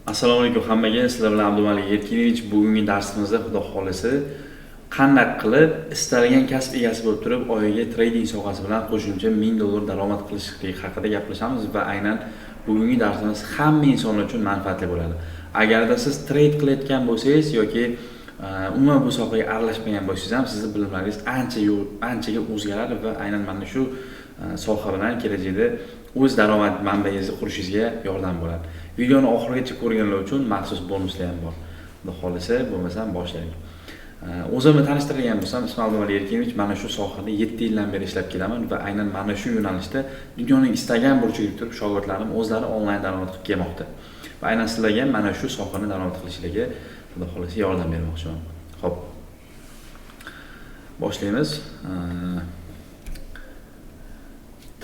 Assalomu alaykum hammaga. Sizlar bilan Abdumalik Erkinovich. Bugungi darsimizda xudo xolisi qanday qilib istalgan kasb egasi bo'lib turib oyiga trading sohasi bilan qo'shimcha $1000 daromad qilish haqida gaplashamiz va aynan bugungi darsimiz hamma insonlar uchun manfaatli bo'ladi. Agarda siz trade qilayotgan bo'lsangiz yoki umuman bu sohaga aralashmagan bo'lsangiz ham sizning bilimlaringiz anchaga o'zgaradi va aynan mana shu soha bilan kelajakda o'z daromad manbaingizni qurishingizga yordam bo'ladi. Videoni oxirigacha ko'rganlar uchun maxsus bonuslar ham bor. Xudo xolisa, bo'lmasam boshlaylik. O'zimni tanishtirgan bo'lsam, ismim Abdumalik Erkinovich, mana shu sohada 7 yildan beri ishlab kelaman va aynan mana shu yo'nalishda dunyoning istagan burchiga turib shogirdlarim o'zlari onlayn daromad qilib kelmoqda. Va aynan sizlarga mana shu sohani daromad qilishlarga xudo xolisa yordam bermoqchiman. Xo'p. Boshlaymiz.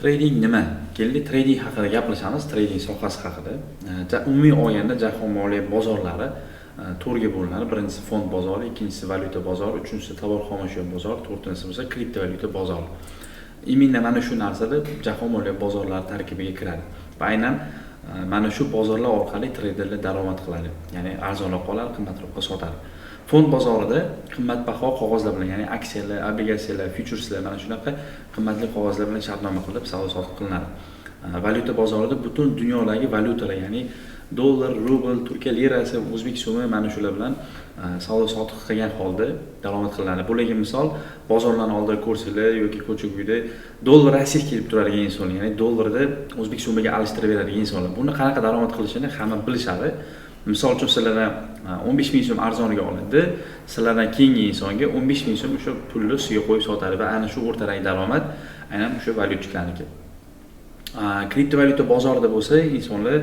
Trading nima? Keldi trading haqida gaplashamiz, trading sohasi haqida. Umumiy olganda jahon moliya bozorlari to'rtga bo'linadi. Birinchisi fond bozori, ikkinchisi valyuta bozori, uchinchisi tovar xomashyo bozori, to'rtinchisi esa kriptovalyuta bozori. Iminda mana shu narsalar jahon moliya bozorlari tarkibiga kiradi. Va aynan mana shu bozorlar orqali treyderlar daromad qiladi. Ya'ni arzonroq oladi, qimmatroqqa sotadi. Fond bozorida qimmatbaho qog'ozlar bilan, ya'ni aksiyalar, obligatsiyalar, futureslar mana shunaqa qimmatli qog'ozlar bilan shartnoma qilib savdo-sotiq qilinadi. Valyuta bozorida butun dunyodagi valyutalar, ya'ni dollar, rubl, Turkiya lirasi, o'zbek so'mi mana shular bilan savdo-sotiq qilgan holda daromad qilinadi. Bularga misol bozorlarning oldida ko'rsanglar yoki ko'cha-ko'yda dollar Rossiya kelib turadigan insonlar, ya'ni dollarda o'zbek so'miga alishtirib beradigan insonlar. Buni qanaqa daromad qilishini hamma bilishadi. Misol uchun sizlardan 15,000 so'm arzoniga oladi, sizlardan keyingi insonga 15,000 so'm o'sha pulni suya qo'yib sotadi va ana shu o'rtadagi daromad aynan o'sha valyutchilarniki. Kriptovalyuta bozorida bo'lsa, insonlar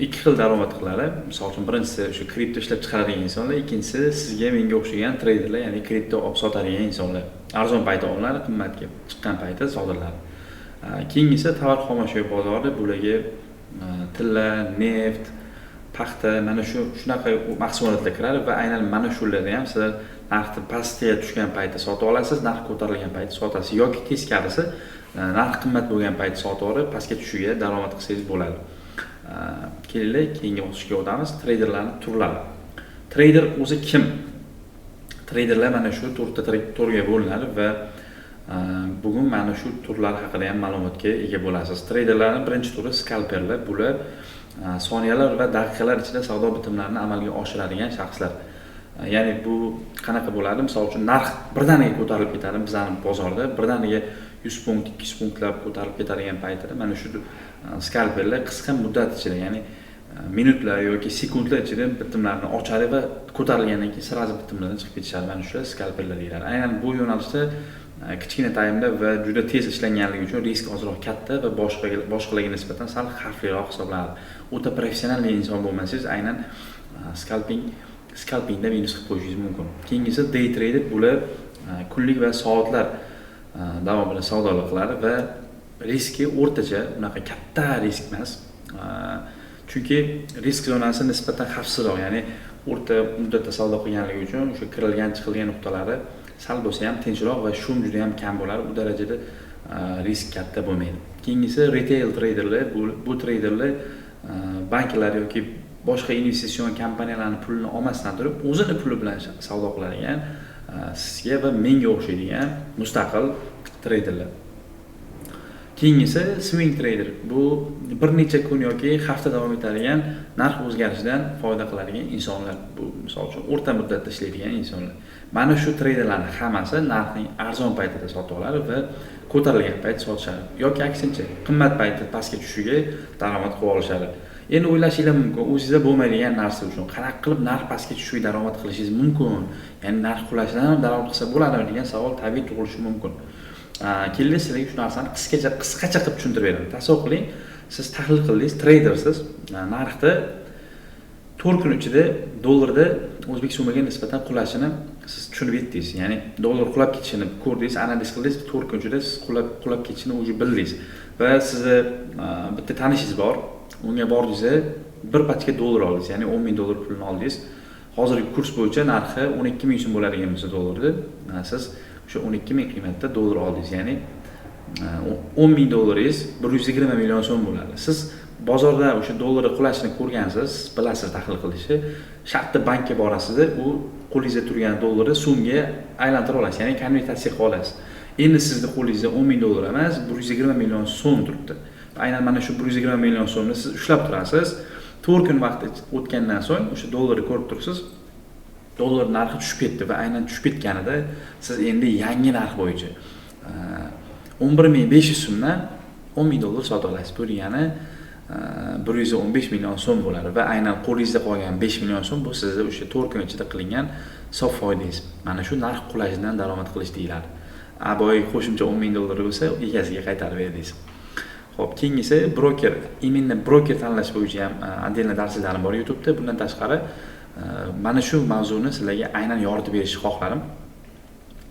ikki xil daromad qiladi. Misol uchun birinchisi o'sha kripto ishlab chiqaradigan insonlar, ikkinchisi sizga menga o'xshagan treyderlar, ya'ni kripto olib sotadigan insonlar. Arzon payti olinadi, qimmatga chiqqan payti sotiladi. Keyingisi tovar xomashyo bozori, bularga tilla, neft, paxta, mana shunaqa mahsulotlar kiradi va aynan mana shularni ham siz narxni pastga tushgan paytda sotib olasiz, narx ko'tarilgan paytda sotasiz yoki teskarisi narx qimmat bo'lgan paytda sotib olib pastga tushishiga daromad qilsangiz bo'ladi. Kelinglar, keyingi bosqichga o'tamiz. Treyderlarning turlari. Treyder o'zi kim? Treyderlar mana shu to'rtga bo'linadi va bugun mana shu turlar haqida ham ma'lumotga ega bo'lasiz. Treyderlarning birinchi turi skalperlar. Bular soniyalar va daqiqalar ichida savdo bitimlarini amalga oshiradigan shaxslar. Ya'ni bu qanaqa bo'ladi? Misol uchun narx birdaniga ko'tarilib ketadi bizning bozorda, birdaniga 100 punkt, 200 punktlar ko'tarilib ketadigan paytda mana shu skalperlar qisqa muddat ichida, ya'ni minutlar yoki sekundlar ichida bitimlarni ochadi va ko'tarilgandan keyin sirasi bitimlardan chiqib ketishadi. Mana shu skalperlar deyiladi. Aynan bu yo'nalishda kichkina taymda va juda tez ishlanganligi uchun risk ozroq katta va boshqalarga nisbatan sal xavfliroq hisoblanadi. O'ta professional inson bo'lmasangiz, aynan scalpingda minus qilib qo'yishingiz mumkin. Keyingisi day trader, bular kunlik va soatlar davomida savdolar qiladi va riski o'rtacha, unaqa katta risk emas. Chunki risk zonasi nisbatan xavfsizroq, ya'ni o'rta muddatda savdo qilganligi uchun o'sha kirilgan, chiqilgan nuqtalari sal bo'lsa ham tinchroq va shum juda ham kam bo'ladi. U darajada risk katta bo'lmaydi. Keyingisi retail traderlar, bu traderlar banklar yoki boshqa investitsion kompaniyalarning pulini olmasdan turib, o'zini puli bilan savdo qiladigan, sizga va menga o'xshaydigan mustaqil traderlar. Keyingisi swing trader. Bu bir necha kun yoki hafta davom etadigan narx o'zgarishidan foyda qiladigan insonlar. Bu misol uchun o'rta muddatda ishlaydigan insonlar. Mana shu treyderlarning hammasi narxning arzon paytida sotib oladi va ko'tarilgan payt sotishadi yoki aksincha qimmat paytda pastga tushishiga daromad qilib olishadi. Endi o'ylashinglar mumkin, o'zingizda bo'lmaydigan narsa uchun qanaqa qilib narx pastga tushishiga daromad qilishingiz mumkin? Ya'ni narx qulashidan ham daromad qilsa bo'ladimi degan savol tabiiy tug'ilishi mumkin. Keldi, sizlarga shu narsani qisqacha qilib tushuntirib beraman. Tasavvur qiling, siz tahlil qildingiz, treydersiz. Narxda 4 kun ichida dollarda o'zbek so'miga nisbatan qulashini siz tushunib yetdingiz. Ya'ni dollar qulab ketishini ko'rdingiz, analiz qildingiz, 4 kun ichida siz qulab ketishini o'zi bildingiz. Va sizni bitta tanishingiz bor, unga bordingiz, bir pachka dollar oldingiz, ya'ni $10,000 pulni oldingiz. Hozirgi kurs bo'yicha narxi 12,000 so'm bo'ladigan bo'lsa dollarda, siz o'sha 12,000 qiymatda dollar oldingiz, ya'ni $10,000 $120 million so'm bo'ladi. Siz bozorda o'sha dollar qulashini ko'rgansiz, bilasiz tahlil qilishni. Shartda bankka borasiz, u qo'lingizda turgan dollarni so'mga aylantirib olasiz, ya'ni konvertatsiya qilib olasiz. Endi sizning qo'lingizda 10 ming dollar emas, 120 million so'm turibdi. Aynan mana shu 120 million so'mni siz ushlab turasiz. 4 kun vaqt o'tgandan so'ng o'sha dollarni ko'rib turibsiz. Dollar narxi tushib ketdi va aynan tushib ketganida siz endi yangi narx bo'yicha 11.500 so'mdan 10 ming dollar sotib olasiz. Bu degani 115 million so'm bo'ladi va aynan qo'lingizda qolgan 5 million so'm bu sizning o'sha 4 kun ichida qilingan sof foydangiz. Mana shu narx qulashidan daromad qilish deyiladi. Boy qo'shimcha 10 ming dollar bo'lsa, egasiga qaytarib berdingiz. Xo'p, keyingisi broker. Именно broker tanlash bo'yicha ham отдельно darslarim bor YouTube'da. Bundan tashqari mana shu mavzuni sizlarga aynan yoritib berishni xohlarim.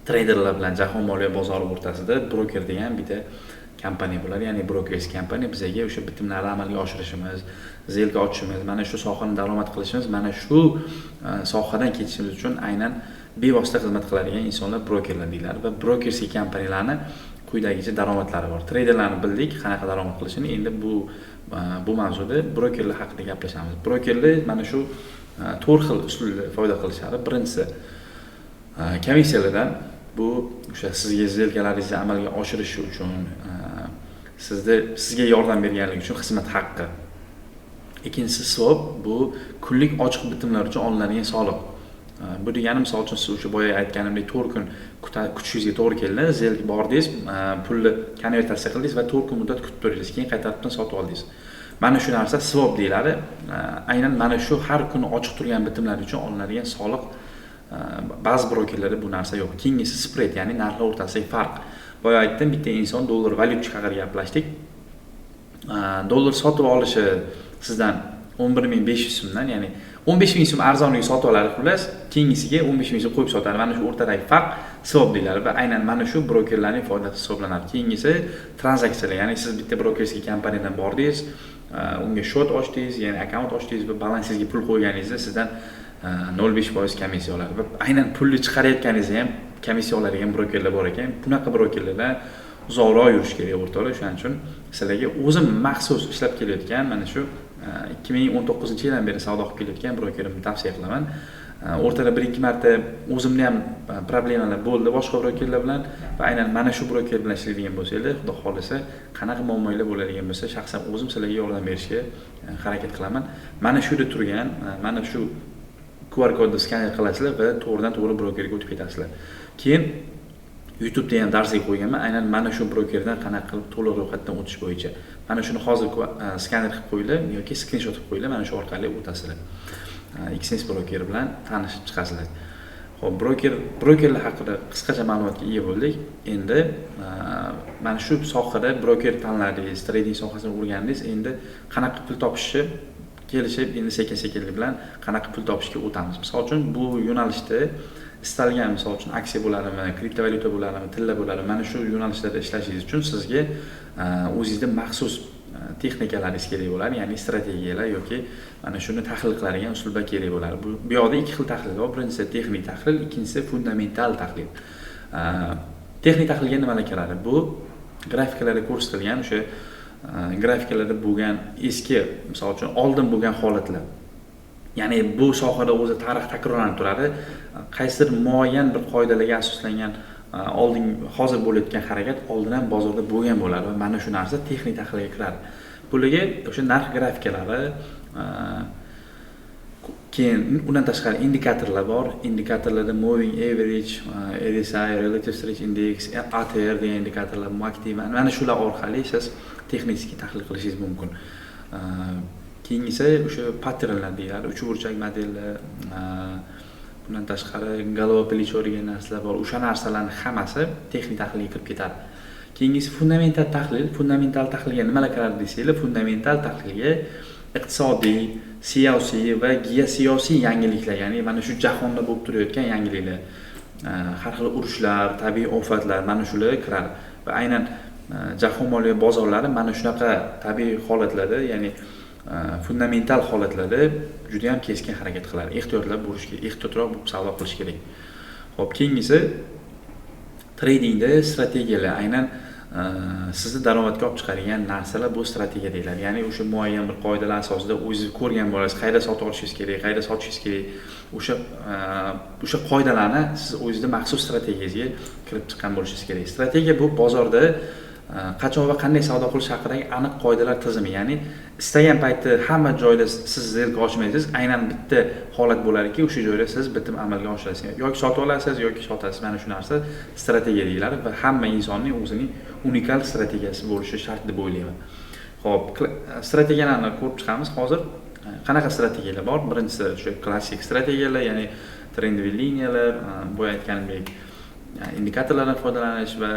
Traderlar bilan jahon moliya bozori o'rtasida broker degan bitta kompaniya bo'ladi, ya'ni brokers kompaniya bizga o'sha bitimlarni amalga oshirishimiz, zelka ochishimiz, mana shu sohani daromad qilishimiz, mana shu sohadan ketishimiz uchun aynan bevosita xizmat qiladigan insonlar brokerlar deyiladi va brokers kompaniyalarni quyidagicha daromadlari bor. Traderlarni bildik, qanaqa daromad qilishini. Endi bu mavzuda brokerlar haqida gaplashamiz. Brokerlar mana shu 4 xil usulda foyda qilishadi. Birinchisi komissiyalardan. Bu o'sha sizga zelkalaringizni amalga oshirish uchun, sizga yordam berganligi uchun xizmat haqqi. Ikkinchisi swap, bu kunlik ochiq bitimlar uchun olinadigan soliq. Bu degani misol uchun siz o'sha boya aytganimdek 4 kun kutishingizga to'g'ri keldi, zelk bordingiz, pulni konvertatsiya qildingiz va 4 kun muddat kutib turdingiz, keyin qaytarib sotib oldingiz. Mana shu narsa swap deyiladi. Aynan mana shu har kuni ochiq turgan bitimlar uchun olinadigan soliq. Ba'zi brokerlarda bu narsa yo'q. Keyingisi spread, ya'ni narxlar o'rtasidagi farq. Boya aytdim, bitta inson dollar valyuta haqida gaplashdik. Dollar sotib olishi sizdan 11.500 so'mdan, ya'ni 15.000 so'm arzonligiga sotib oladi xullas, keyingisiga 15.000 so'm qo'yib sotadi. Mana shu o'rtadagi farq swap deyiladi va aynan mana shu brokerlarning foydasi hisoblanadi. Keyingisi tranzaksiyalar, ya'ni siz bitta brokerskiy kompaniyadan bordingiz, unga shot ochdingiz, ya'ni akkaunt ochdingiz va balansingizga pul qo'yganingizda sizdan 0.5% komissiya oladi va aynan pulni chiqarayotganingizda ham komissiya oladigan brokerlar bor ekan. Bunaqa brokerlardan uzoqroq yurish kerak o'rtoqlar. Shuning uchun sizlarga o'zim maxsus ishlab kelayotgan mana shu 2019-yildan beri savdo qilib kelayotgan brokerimni tavsiya qilaman. O'rtada 1-2 marta o'zimda ham problemalar bo'ldi boshqa brokerlar bilan va aynan mana shu broker bilan ishlaydigan bo'lsanglar, xudo xolisa, qanaqa muammolar bo'ladigan bo'lsa, shaxsan o'zim sizlarga yordam berishga harakat qilaman. Mana shu yerda turgan, mana shu QR kodni skaner qilasizlar va to'g'ridan-to'g'ri brokerga o'tib ketasizlar. Keyin YouTube'da ham darsga qo'yganman, aynan mana shu brokerdan qanaqa qilib to'liq ro'yxatdan o'tish bo'yicha. Mana shuni hozir skaner qilib qo'yinglar yoki skrinshot qilib qo'yinglar, mana shu orqali o'tasizlar. XNS broker bilan tanishib chiqasizlar. Xo'p, brokerlar haqida qisqacha ma'lumotga ega bo'ldik. Endi mana shu sohada broker tanladingiz, trading sohasini o'rgandingiz, endi qanaqa pul topishni kelishib, endi sekin-sekinlik bilan qanaqa pul topishga o'tamiz. Misol uchun bu yo'nalishda istalgan, misol uchun aksiya bo'ladimi, kriptovalyuta bo'ladimi, tilla bo'ladimi, mana shu yo'nalishlarda ishlashingiz uchun sizga o'zingizda maxsus texnikalaringiz kerak bo'ladi, ya'ni strategiyalar yoki mana shuni tahlil qiladigan usullar kerak bo'ladi. Bu yoqda ikki xil tahlil bor. Birinchisi texnik tahlil, ikkinchisi fundamental tahlil. Texnik tahlilga nimalar kiradi? Bu grafikalarda ko'rsatilgan o'sha grafikalarda bo'lgan eski, misol uchun oldin bo'lgan holatlar. Ya'ni bu sohada o'zi tarix takrorlanib turadi. Qaysidir muayyan bir qoidalarga asoslangan hozir bo'layotgan harakat oldin ham bozorda bo'lgan bo'ladi va mana shu narsa texnik tahlilga kiradi. Bularga o'sha narx grafikalari, keyin undan tashqari indikatorlar bor. Indikatorlarda moving average, RSI, relative strength index, ATR degan indikatorlar, MACD, mana shular orqali siz texnik tahlil qilishingiz mumkin. Keyingisi o'sha patternlar deyiladi, uchburchak modellar, bundan tashqari golova плечо degan narsalar bor. O'sha narsalarning hammasi texnik tahlilga kirib ketadi. Keyingisi fundamental tahlil. Fundamental tahlilga nimalar kiradi desanglar, fundamental tahlilga iqtisodiy, siyosiy va geosiyosiy yangiliklar, ya'ni mana shu jahonda bo'lib turayotgan yangiliklar, har xil urushlar, tabiiy ofatlar, mana shular kiradi. Va aynan jahon moliya bozorlari mana shunaqa tabiiy holatlarda, ya'ni fundamental holatlarda juda ham keskin harakat qiladi. Ehtiyotroq bo'lib savdo qilish kerak. Xo'p, keyingisi tradingda strategiyalar, aynan sizni daromadga olib chiqadigan narsalar bu strategiya deyiladi. Ya'ni o'sha muayyan bir qoidalar asosida o'zingiz ko'rgan bo'lasiz, qayerda sotib olishingiz kerak, qayerda sotishingiz kerak. O'sha qoidalarni siz o'zingizning maxsus strategiyangizga kirib chiqqan bo'lishingiz kerak. Strategiya bu bozorda qachon va qanday savdo qilish haqidagi aniq qoidalar tizimi. Ya'ni istagan paytda hamma joyda siz zelka ochmaysiz, aynan bitta holat bo'larki, o'sha joyda siz bitim amalga oshirasiz. Yoki sotib olasiz yoki sotasiz. Mana shu narsa strategiya deyiladi va hamma insonning o'zining unikal strategiyasi bo'lishi shart deb o'ylayman. Xo'p, strategiyalarni ko'rib chiqamiz hozir. Qanaqa strategiyalar bor? Birinchisi o'sha klassik strategiyalar, ya'ni trendiy liniyalar, bu aytganimdek indikatorlardan foydalanish va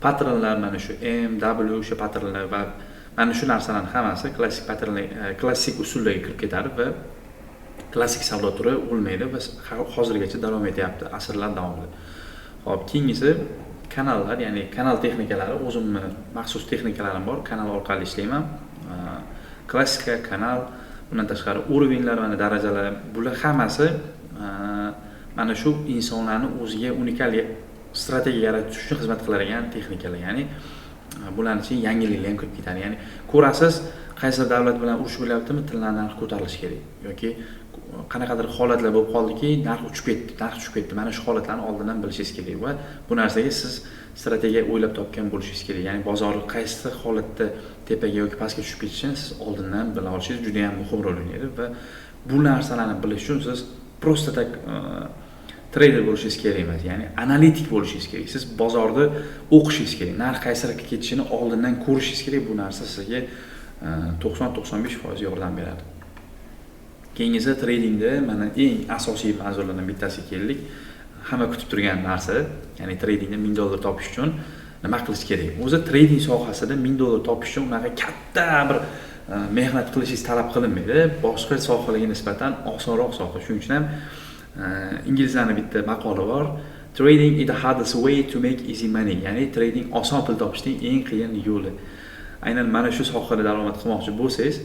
patronlar, mana shu M, W o'sha patronlar va mana shu narsalarning hammasi klassik usullarga kirib ketadi va klassik savdo turi o'lmaydi va hozirgacha davom etyapti asrlar davomida. Xo'p, keyingisi kanallar, ya'ni kanal texnikalari. O'zimni maxsus texnikalarim bor, kanal orqali ishlayman. Klassika, kanal, bundan tashqari urovinglar va darajalar, bular hammasi mana shu insonlarning o'ziga unikal strategiya yaratish uchun xizmat qiladigan texnikalar. Ya'ni bularning ichiga yangiliklar ham kirib ketadi. Ya'ni ko'rasiz, qaysi davlat bilan urush bo'lyaptimi, tillar narxi ko'tarilishi kerak yoki qanaqadir holatlar bo'lib qoldiki, narx uchib ketdi. Mana shu holatlarni oldindan bilishingiz kerak va bu narsaga siz strategiya o'ylab topgan bo'lishingiz kerak. Ya'ni bozor qaysi holatda tepaga yoki pastga tushib ketishini siz oldindan bila olishingiz juda ham muhim rol o'ynaydi va bu narsalarni bilish uchun siz prosta tak trader bo'lishingiz kerak emas, ya'ni analitik bo'lishingiz kerak. Siz bozorda o'qishingiz kerak. Narx qaysi tarafga ketishini oldindan ko'rishingiz kerak. Bu narsa sizga 90-95% yordam beradi. Keyingisi tradingda mana eng asosiy mavzulardan bittasiga keldik. Hamma kutib turgan narsa, ya'ni tradingda $1000 topish uchun nima qilish kerak? O'zi trading sohasida $1000 topish uchun unaqa katta bir mehnat qilishingiz talab qilinmaydi. Boshqa sohalarga nisbatan osonroq soha. Shuning uchun ham inglizlarning bitta maqoli bor. Trading is the hardest way to make easy money. Ya'ni trading oson pul topishning eng qiyin yo'li. Aynan mana shu sohada daromad qilmoqchi bo'lsangiz,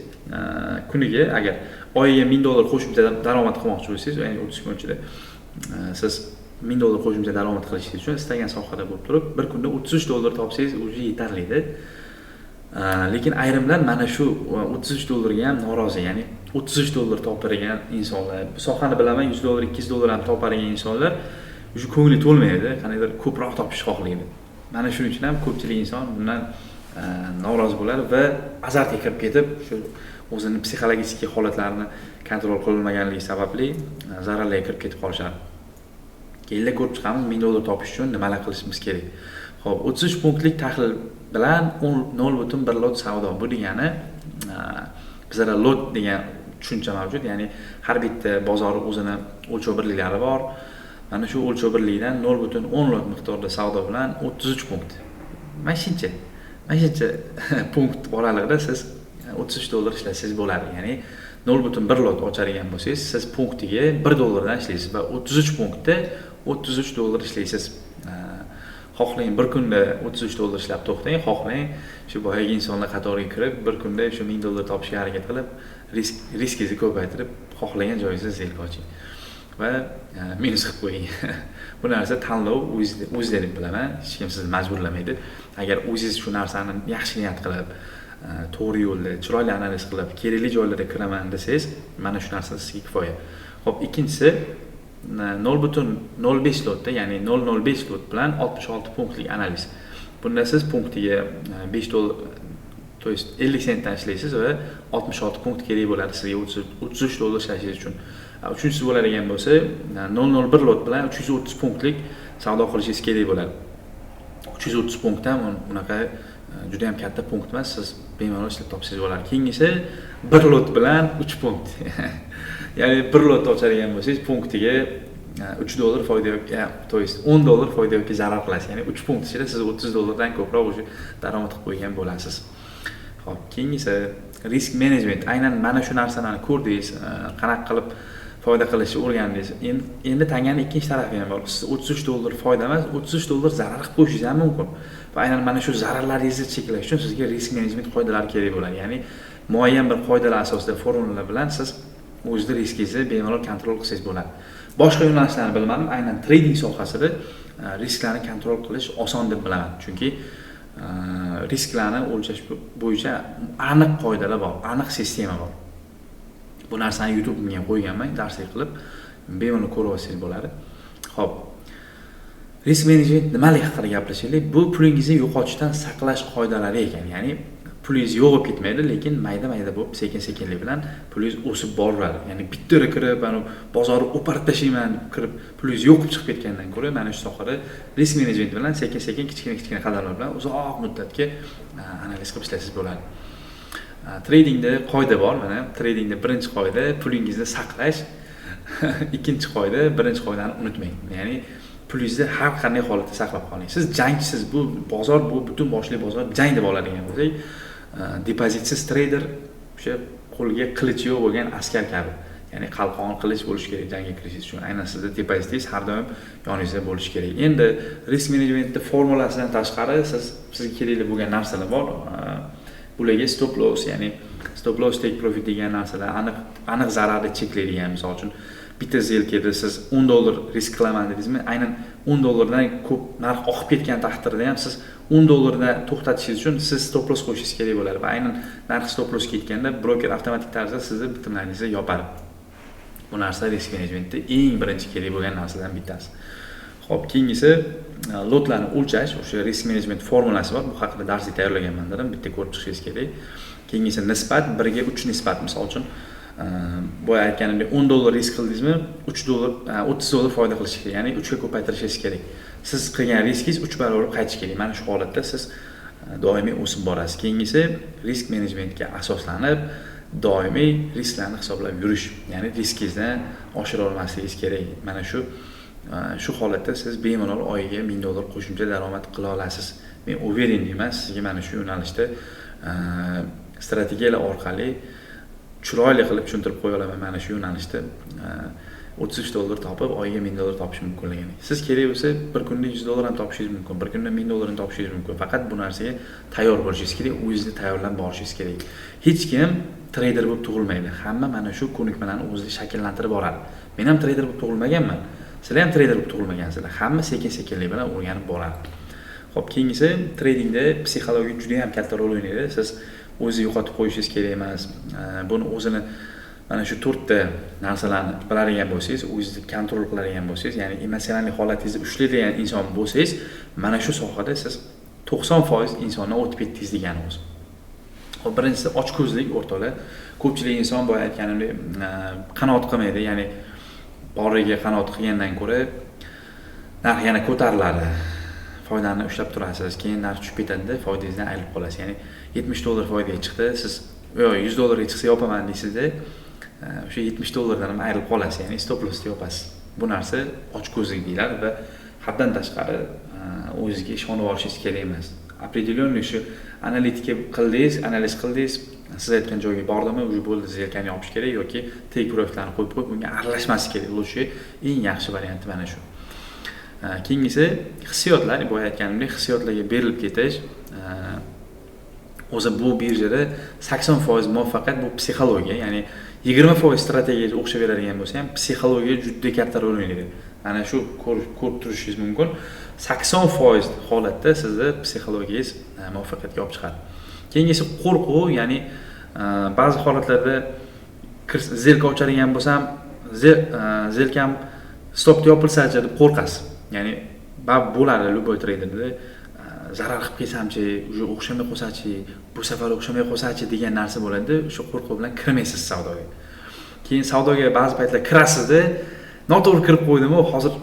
kuniga agar oyiga $1000 qo'shimcha daromad qilmoqchi bo'lsangiz, ya'ni 30 kun ichida siz $1000 qo'shimcha daromad qilishingiz uchun istagan sohada bo'lib turib, bir kunda $33 topsangiz o'zi yetarli-da. Lekin ayrimlar mana shu $33 ga ham norozi, ya'ni $33 topadigan insonlar, bu sohani bilaman, $100, $200 ham topadigan insonlar o'sha ko'ngli to'lmaydi, qanaqadir ko'proq topishni xohlaydi. Mana shuning uchun ham ko'pchilik inson bundan norozi bo'ladi va azartga kirib ketib, shu o'zining psixologik holatlarini kontrol qilmaganligi sababli zararlarga kirib ketib qolishadi. Keyin ko'rib chiqamiz $1000 topish uchun nimalar qilishimiz kerak. Xo'p, 33 punktlik tahlil bilan 0.1 lot savdo. Bu degani bizlarda lot degan tushuncha mavjud, ya'ni har bitta bozor o'zini o'lchov birliklari bor. Mana shu o'lchov birligidan 0.10 lot miqdorda savdo bilan 33 punkt. Mashincha punkt oralig'ida siz $33 ishlasangiz bo'ladi. Ya'ni 0.1 lot ochadigan bo'lsangiz, siz punktiga $1 dan ishlaysiz va 33 punktda $33 ishlaysiz. Xohlang bir kunda $33 ishlab to'xtang, xohlang shu boyagi insonlar qatoriga kirib, bir kunda shu $1000 topishga harakat qilib, riskingizni ko'paytirib, xohlagan joyingizda zelka oching va minus qilib qo'ying. Bu narsa tanlov o'zingizda deb bilaman, hech kim sizni majburlamaydi. Agar o'zingiz shu narsani yaxshi niyat qilib, to'g'ri yo'lda, chiroyli analiz qilib, kerakli joylarga kiraman desangiz, mana shu narsa sizga kifoya. Xo'p, ikkinchisi 0.05 lotda, ya'ni 0.05 lot bilan 66 punktlik analiz. Bunda siz punktiga $5, to есть 50 sentdan ishlaysiz va 66 punkt kerak bo'ladi sizga $33 ishlashingiz uchun. Uchinchisi bo'ladigan bo'lsa, 0.01 lot bilan 330 punktlik savdo qilishingiz kerak bo'ladi. 330 punktdan unaqa juda ham katta punkt emas, siz bemalol ishlab topsangiz bo'ladi. Keyingisi 1 lot bilan 3 punkt. Ya'ni 1 lot ochadigan bo'lsangiz, punktiga $3 foyda yoki, to есть $10 foyda yoki zarar qilasiz. Ya'ni 3 punkt ichida siz $30 dan ko'proq o'sha daromad qilib qo'ygan bo'lasiz. Xo'p, keyingisi risk management. Aynan mana shu narsalarni ko'rdingiz, qanaqa qilib foyda qilishni o'rgandingiz. Endi tanganing ikkinchi tarafi ham bor. Siz $33 foyda emas, $33 zarar qilib qo'yishingiz ham mumkin. Va aynan mana shu zararlaringizni cheklash uchun sizga risk management qoidalari kerak bo'ladi. Ya'ni muayyan bir qoidalar asosida formulalar bilan siz o'zingizning riskingizni bemalol kontrol qilsangiz bo'ladi. Boshqa yo'nalishlarni bilmadim, aynan trading sohasida risklarni kontrol qilish oson deb bilaman. Chunki risklarni o'lchash bo'yicha aniq qoidalar bor, aniq sistema bor. Bu narsani YouTube'ga qo'yganman, darslik qilib bemalol ko'rib olsangiz bo'ladi. Xo'p. Risk management nimalik haqida gaplashaylik? Bu pulingizni yo'qotishdan saqlash qoidalari ekan. Ya'ni pulingiz yo'qolib ketmaydi, lekin mayda-mayda bo'lib sekin-sekinlik bilan pulingiz o'sib boraveradi. Ya'ni bitta kirib, bozorni o'parib tashlayman deb kirib, pulingiz yo'qib chiqib ketgandan ko'ra, mana shu sohada risk management bilan sekin-sekin kichkina qadamlar bilan uzoq muddatga analiz qilib ishlasangiz bo'ladi. Tradingda qoida bor. Mana tradingda birinchi qoida pulingizni saqlash. Ikkinchi qoida, birinchi qoidani unutmang. Ya'ni pulingizni har qanday holatda saqlab qoling. Siz jangchisiz, bu bozor, bu butun boshli bozor jang deb oladigan bo'lsak, depozitsiz trader o'sha qo'liga qilich yo'q bo'lgan askar kabi. Ya'ni qalqon qilich bo'lish kerak jangga kirishingiz uchun. Aynan sizda depozitingiz har doim yoningizda bo'lishi kerak. Endi risk menejmentning formulasidan tashqari sizga kerakli bo'lgan narsalar bor. Bularga stop loss, ya'ni stop loss take profit degan narsalar, aniq zararni cheklaydigan, misol uchun bitta zelkada siz $10 risk qilaman dedingizmi, aynan $10dan ko'p narx oqib ketgan taqdirda ham siz $10 to'xtatishingiz uchun siz stop loss qo'yishingiz kerak bo'ladi va aynan narx stop loss ketganda broker avtomatik tarzda sizni bitimlaringizni yopadi. Bu narsa risk menejmentda eng birinchi kerak bo'lgan narsalardan bittasi. Xo'p, keyingisi lotlarni o'lchash, o'sha risk menejment formulasi bor. Bu haqida darslik tayyorlaganman dedim, bitta ko'rib chiqishingiz kerak. Keyingisi nisbat, 1 ga 3 nisbat, misol uchun boya aytganimdek $10 risk qildingizmi, $30 foyda qilish kerak, ya'ni 3 ga ko'paytirishingiz kerak. Siz qilgan riskingiz 3 barobar qaytishi kerak. Mana shu holatda siz doimiy o'sib borasiz. Keyingisi risk menejmentga asoslanib doimiy risklarni hisoblab yurish, ya'ni riskingizni oshira olmasligingiz kerak. Mana shu holatda siz bemalol oyiga $1000 qo'shimcha daromad qila olasiz. Men uverin deyman, sizga mana shu yo'nalishda strategiyalar orqali chiroyli qilib tushuntirib qo'ya olaman. Mana shu yo'nalishda $33 topib, oyiga $1000 topish mumkinligini. Siz kerak bo'lsa, bir kunda $100 ham topishingiz mumkin, bir kunda $1000 ham topishingiz mumkin. Faqat bu narsaga tayyor bo'lishingiz kerak, o'zingizni tayyorlab borishingiz kerak. Hech kim trader bo'lib tug'ilmaydi. Hamma mana shu ko'nikmalarni o'zida shakllantirib boradi. Men ham trader bo'lib tug'ilmaganman. Sizlar ham trader bo'lib tug'ilmagansizlar. Hamma sekin-sekinlik bilan o'rganib boradi. Xo'p, keyingisi tradingda psixologiya juda ham katta rol o'ynaydi. Siz o'zingizni yo'qotib qo'yishingiz kerak emas. Buni o'zini mana shu 4 ta narsalarni biladigan bo'lsangiz, o'zingizni kontrol qiladigan bo'lsangiz, ya'ni emotsional holatingizni ushlaydigan inson bo'lsangiz, mana shu sohada siz 90% insondan o'tib ketdingiz degani o'zi. Xo'p, birinchisi ochko'zlik o'rtoqlar. Ko'pchilik inson boya aytganimdek qanoat qilmaydi, ya'ni boriga qanoat qilgandan ko'ra narx yana ko'tariladi. Foydani ushlab turasiz, keyin narx tushib ketadi, foydangizdan ayrilib qolasiz. Ya'ni $70 foydaga chiqdi, siz $100 ga chiqsa yopaman deysizda, o'sha $70 dan ham ayrilib qolasiz, ya'ni stop lossda yopasiz. Bu narsa ochko'zlik deyiladi va haddan tashqari o'zingizga ishonib olishingiz kerak emas. Определённый shu analitika qildingiz, analiz qildingiz, siz aytgan joyga bordimi, уже bo'ldi, zelkani yopish kerak yoki take profitlarni qo'yib bunga aralashmaslik kerak. Lutfi eng yaxshi varianti mana shu. Keyingisi hissiyotlar, boya aytganimdek, hissiyotlarga berilib ketish. O'zi bu birjada 80% muvaffaqiyat bu psixologiya, ya'ni 20% strategiyaga o'xshab beradigan bo'lsa ham psixologiya juda katta rol o'ynaydi. Mana shu ko'rib turishingiz mumkin. 80% holatda sizni psixologiyangiz muvaffaqiyatga olib chiqadi. Keyingisi qo'rquv, ya'ni ba'zi holatlarda zelka ochadigan bo'lsam, zelkam stopda yopilsa-chi deb qo'rqasiz. Ya'ni bo'ladi любой traderda zarar qilib kelsam-chi, уже o'xshamay qolsa-chi, bu safar o'xshamay qolsa-chi degan narsa bo'ladi. Shu qo'rquv bilan kirmaysiz savdoga. Keyin savdoga ba'zi paytlar kirasizda, noto'g'ri kirib qo'ydimmi, hozir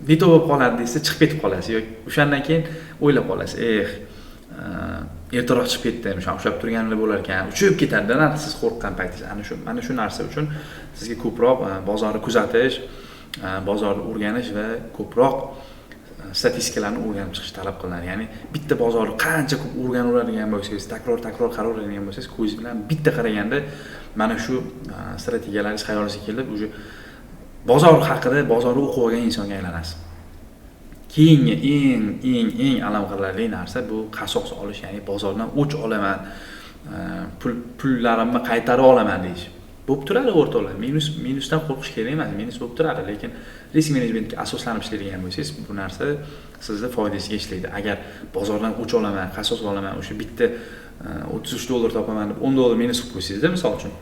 neto bo'lib qoladi deysiz, chiqib ketib qolasiz yoki o'shandan keyin o'ylab qolasiz, ertaroq chiqib ketdim, ushlab turganimda bo'lar ekan, uchib ketadi, siz qo'rqqan paytingiz. Mana shu narsa uchun sizga ko'proq bozorni kuzatish, bozorni o'rganish va ko'proq statistikalarni o'rganib chiqish talab qilinadi. Ya'ni bitta bozorni qancha ko'p o'rganaveradigan bo'lsangiz, takror qaraveradigan bo'lsangiz, ko'zingiz bilan bitta qaraganda mana shu strategiyalaringiz xayolingizga kelib, o'sha bozor haqida, bozorni o'qib olgan insonga aylanasiz. Keyingi eng alam qilarli narsa bu qasos olish, ya'ni bozordan o'ch olaman, pullarimni qaytarib olaman deyish. bo'lib turadi o'rtoqlar. Minusdan qo'rqish kerak emas, minus bo'lib turadi, lekin risk menejmentga asoslanib ishlaydigan bo'lsangiz, bu narsa sizni foydangizga ishlaydi. Agar bozordan o'ch olaman, qasos olaman, o'sha bitta $33 topaman deb $10 minus qilib qo'ysangiz-da, misol uchun,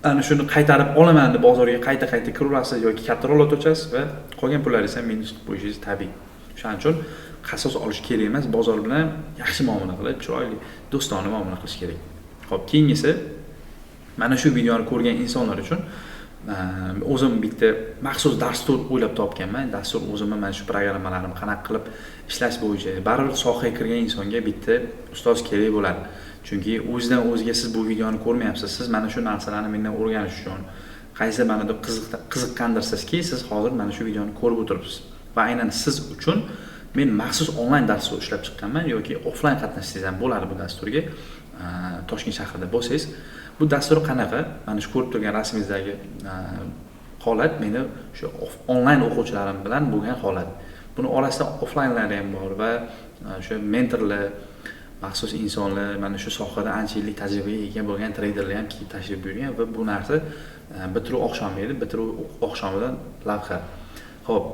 ana shuni qaytarib olaman deb bozorga qayta kiraverasiz yoki kattaroq lot ochasiz va qolgan pullaringizni ham minus qilib qo'yishingiz tabiiy. Shuning uchun qasos olish kerak emas, bozor bilan yaxshi muomala qilib, chiroyli, do'stona muomala qilish kerak. Xo'p, keyingisi mana shu videoni ko'rgan insonlar uchun o'zim bitta maxsus dastur o'ylab topganman. Dastur o'zimni mana shu programmalarimni qanaqa qilib ishlash bo'yicha baribir sohaga kirgan insonga bitta ustoz kerak bo'ladi. Chunki o'zidan o'ziga siz bu videoni ko'rmayapsiz. Siz mana shu narsalarni mendan o'rganish uchun qaysi mana deb qiziqqandirsizki, siz hozir mana shu videoni ko'rib o'tiribsiz. Va aynan siz uchun men maxsus onlayn dastur ishlab chiqqanman yoki offlayn qatnashsangiz ham bo'ladi bu dasturga. Toshkent shahrida bo'lsangiz, bu dastur qanaqa? Mana shu ko'rib turgan rasmingizdagi holat meni shu onlayn o'quvchilarim bilan bo'lgan holat. Buni orasida offlaynlari ham bor va o'sha mentorlar, maxsus insonlar, mana shu sohada ancha yillik tajribaga ega bo'lgan treyderlar ham kelib tashrif buyurgan va bu narsa bitiruv oqshomi edi, bitiruv oqshomidan lavha. Xo'p,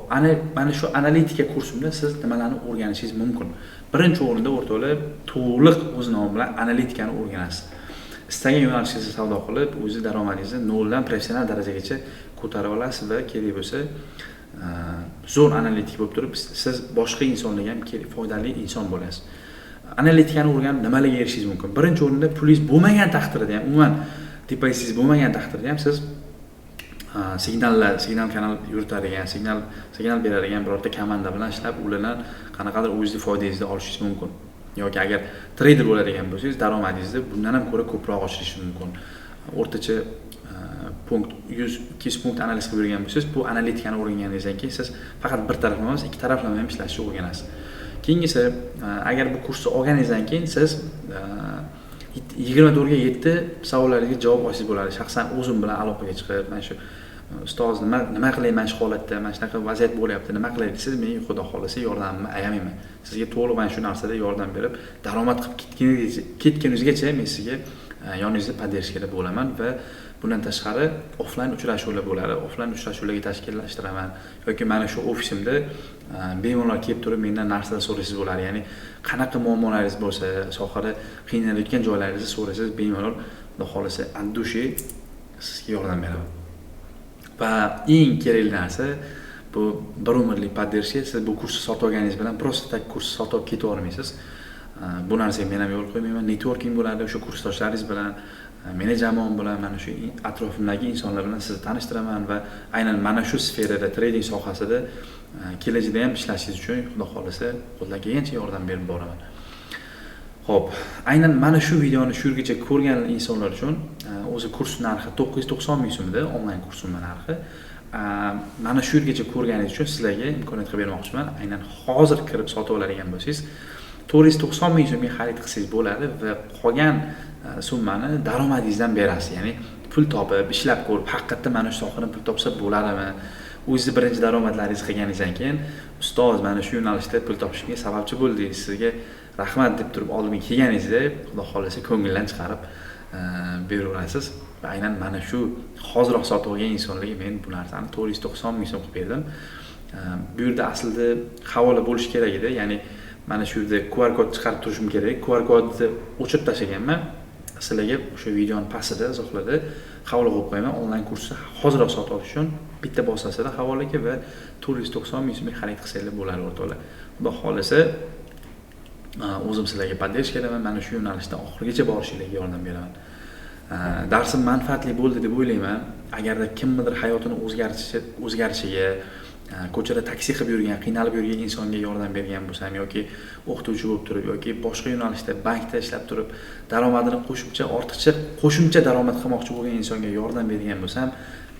mana shu analitika kursimda siz nimalarni o'rganishingiz mumkin. Birinchi o'rinda o'rtoqlar, to'liq o'z nomi bilan analitikani o'rganasiz. Istagan yo'nalishingizda savdo qilib, o'z daromadingizni noldan professional darajagacha ko'tarib olasiz va kerak bo'lsa, zo'r analitik bo'lib turib, siz boshqa insonlarga ham foydali inson bo'lasiz. Analitikani o'rganib nimalarga erishishingiz mumkin? Birinchi o'rinda pulingiz bo'lmagan taqdirda ham, umuman depozitingiz bo'lmagan taqdirda ham siz signal kanal yuritadigan, signal beradigan birorta komanda bilan ishlab, ulardan qanaqadir o'zingizning foydangizga olishingiz mumkin. Yoki agar treyder bo'ladigan bo'lsangiz, daromadingizni bundan ham ko'ra ko'proq oshirishingiz mumkin. O'rtacha punkt 100-200 punkt analiz qilib yurgan bo'lsangiz, bu analitikani o'rganganingizdan keyin siz faqat bir taraflama emas, ikki taraflama ham ishlashni o'rganasiz. Keyingisi, agar bu kursni olganingizdan keyin siz 24 ga 7 savollaringizga javob olsangiz bo'ladi. Shaxsan o'zim bilan aloqaga chiqib, mana shu ustoz nima qilay mana shu holatda, mana shunaqa vaziyat bo'lyapti, nima qilay desiz, men xudo xolasa yordamimni ayamayman. Sizga to'liq mana shu narsada yordam berib, daromad qilib ketguningizgacha men sizga yoningizda poddershkada bo'laman va bundan tashqari offlayn uchrashuvlar bo'ladi. Offlayn uchrashuvlarga tashkillashtiraman yoki mana shu ofisimda bemalol kelib turib mendan narsalar so'raysiz bo'ladi. Ya'ni qanaqa muammolaringiz bo'lsa, sohada qiynalayotgan joylaringizni so'raysiz, bemalol xudo xolasa andushi sizga yordam beraman. Va eng kerakli narsa bu bir umrlik poddershka. Siz bu kursni sotib olganingiz bilan prosta tak kursni sotib ketib olmaysiz. Bu narsaga men ham yo'l qo'ymayman. Networking bo'ladi, o'sha kursdoshlaringiz bilan, meni jamoam bilan, mana shu atrofimdagi insonlar bilan sizni tanishtiraman va aynan mana shu sferada, trading sohasida kelajakda ham ishlashingiz uchun xudo xolasa qo'ldan kelgancha yordam berib boraman. Xo'p, aynan mana shu videoni shu yergacha ko'rgan insonlar uchun o'zi kurs narxi 990 ming so'mda, onlayn kursning narxi. Mana shu yergacha ko'rganingiz uchun sizlarga imkoniyat qilib bermoqchiman. Aynan hozir kirib sotib oladigan bo'lsangiz, 490 ming so'mga xarid qilsangiz bo'ladi va qolgan summani daromadingizdan berasiz. Ya'ni pul topib, ishlab ko'rib, haqiqatdan mana shu sohadan pul topsa bo'ladimi? O'zingiz birinchi daromadlaringizni qilganingizdan keyin, ustoz mana shu yo'nalishda pul topishimga sababchi bo'ldingiz, sizga rahmat deb turib oldimga kelganingizda, xudo xolasa ko'ngildan chiqarib beraverasiz. Va aynan mana shu hoziroq sotib olgan insonlarga men bu narsani 490 ming so'm qilib berdim. Bu yerda aslida havola bo'lish kerak edi, ya'ni mana shu yerda QR kod chiqarib turishim kerak. QR kodni o'chirib tashlaganman. Sizlarga o'sha videoning pastida, izohlarda havola qo'yib qo'yaman. Onlayn kursni hoziroq sotib olish uchun bitta bosasida havolaga va 490 ming so'mga xarid qilsanglar bo'ladi o'rtoqlar. Xudo xolasa o'zim sizlarga poddershkadaman, mana shu yo'nalishda oxirigacha borishingizga yordam beraman. Darsim manfaatli bo'ldi deb o'ylayman. Agarda kimnidir hayotini o'zgarishiga, ko'chada taksi qilib yurgan, qiynalib yurgan insonga yordam bergan bo'lsam yoki o'qituvchi bo'lib turib yoki boshqa yo'nalishda bankda ishlab turib daromadini qo'shimcha daromad qilmoqchi bo'lgan insonga yordam bergan bo'lsam,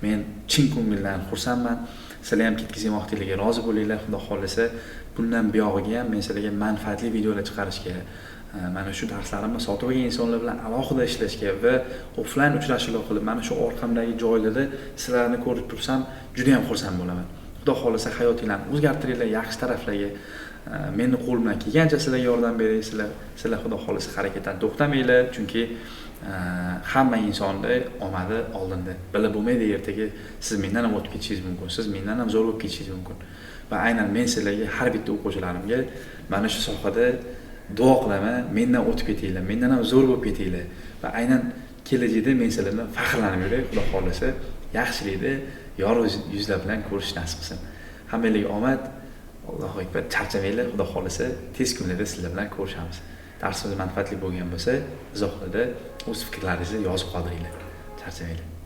men chin ko'ngildan xursandman. Sizlar ham ketkizgan vaqtingizga rozi bo'linglar. Xudo xolasa bundan buyog'iga ham men sizlarga manfaatli videolar chiqarishga, mana shu darslarimni sotib olgan insonlar bilan alohida ishlashga va offlayn uchrashuvlar qilib mana shu orqamdagi joylarda sizlarni ko'rib tursam, juda ham xursand bo'laman. Xudo xolasa hayotinglarni o'zgartiringlar, yaxshi taraflarga meni qo'limdan kelgancha sizlarga yordam beray. Sizlar xudo xolasa harakatdan to'xtamanglar, chunki hamma insonni omadi oldinda. Bilib bo'lmaydi, ertaga siz mendan ham o'tib ketishingiz mumkin, siz mendan ham zo'r bo'lib ketishingiz mumkin. Va aynan men sizlarga har bitta o'quvchilarimga mana shu sohada duo qilaman, mendan o'tib ketinglar, mendan ham zo'r bo'lib ketinglar va aynan kelajakda men sizlardan faxrlanib yuray, xudo xolisa, yaxshilikda yorug' yuzlar bilan ko'rish nasib qilsin. Hammanglarga omad. Allohu akbar. Charchamanglar, xudo xolisa, tez kunlarda sizlar bilan ko'rishamiz. Darsimiz manfaatli bo'lgan bo'lsa, izohlarda o'z fikrlaringizni yozib qoldiringlar. Charchamanglar.